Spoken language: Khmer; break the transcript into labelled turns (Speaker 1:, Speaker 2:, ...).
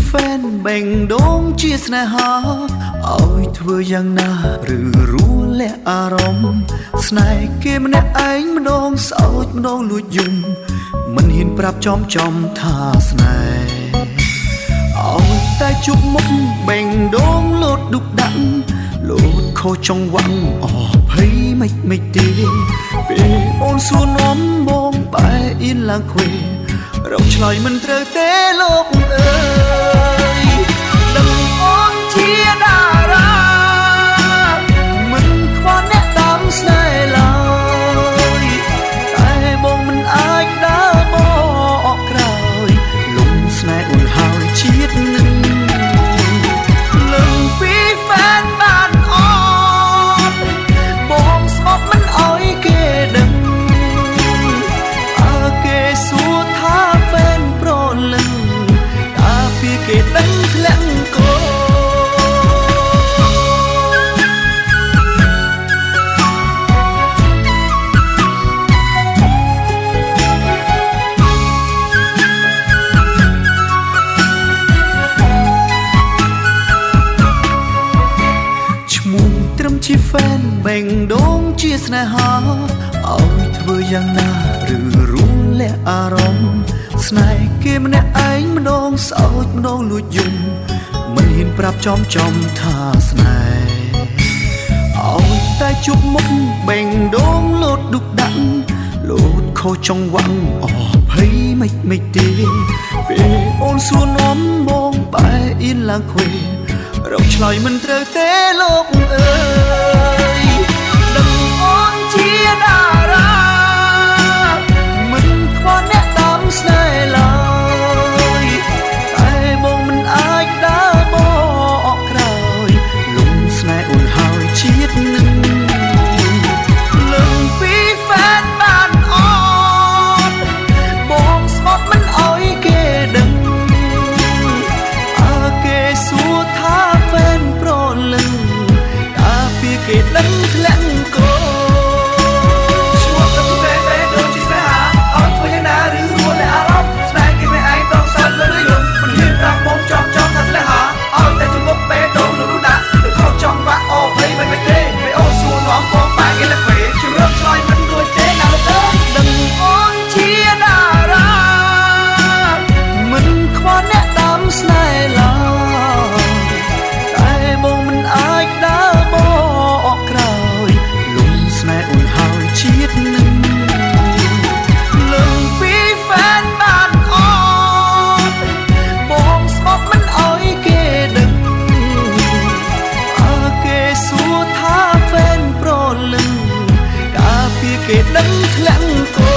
Speaker 1: แฟนแบ่งดวงជាស្នេហាឲ្យធ្វើយ៉ាងណាឬរួលាក់អារម្មណ៍ស្នេហ៍គេម្នាក់ឯងម្ដងសោចម្ដងលួចយំមិនហ៊ានប្រាប់ចំថាស្នេហ៍ឲ្យតែជួបមុខបេងដងលោតឌុកដាក់លោតខុសចង្វាក់អភ័យមិនទេពេលអូនសួរនាំបងបែអៀនឡើងខ្វេរកឆ្លើយមិនត្រូវទេលោកអើយដឹងអូនជាតារាមិនខ្វល់អ្នកតាមស្នេហ៍ឡើយតែបងមិនអាចដើរបកក្រោយលំស្នេហ៍អូនហើយជាតិនឹងលើពីហ្វេនបានអត់បងស្មត់មិនអោយគេដឹងអើគេសួរថាហ្វេនប្រលឹងតាពីគេដឹងធ្លាក់កោជាแฟนแบ่งดวงជាស្នេហាឲ្យធ្វើយ៉ាងណាឬរួលាក់អារម្មណ៍ស្នេហ៍គេម្នាក់ឯងម្ដងសោចម្ដងលួចយំមិនហ៊ានប្រាប់ចំថាស្នេហ៍ឲ្យតែជួបមុខបេងដងលោតឌុកដាក់លោតខុសចង្វាក់អភ័យមិនទេពេលអូនសួរនាំបងបែអៀនឡើងខ្វេរកឆ្លើយមិនត្រូវទេលោកអើយដឹងអូនជាតារាមិនខ្វល់អ្នកតាមស្នេហ៍ឡើយតែបងមិនអាចដើរបកក្រោយលំស្នេហ៍អូនហើយជាតិនឹងលើពីហ្វេនបានអត់បងស្មត់មិនអោយគេដឹងអើគេសួរថាហ្វេនប្រលឹងតាពីគេដឹងធ្លាក់កោឈ្មោះទៅហ្វេនបែដូចជាស្នេហាឲ្យធ្វើយ៉ាងណាឬរួលាក់អារម្មណ៍ស្នេហ៍គេមិនឯងต้องសើចលើយំមិនហ៊ានប្រាប់បងចំថាស្នេហាឲ្យតែជំនុំបែដងលូដាក់ទៅខុសចង់បាក់អូភ័យមិនទេពេលអូនសួរនាំបងបែគេលពេជឿឆ្លើយមិនរួចទេណាលោកអើយដឹងអូនជាតារាមិនខ្វល់អ្នកតាមស្នេហ៍ឡើយតែបងមិនអាចដើរបកក្រោយលំស្នេហ៍អូនហើយជាតិនឹងលើពីហ្វេនបានអត់បងស្មត់មិនអោយគេដឹងអើគេសួរថាហ្វេនប្រលឹងកាពីគេដឹងធ្លាក់កោ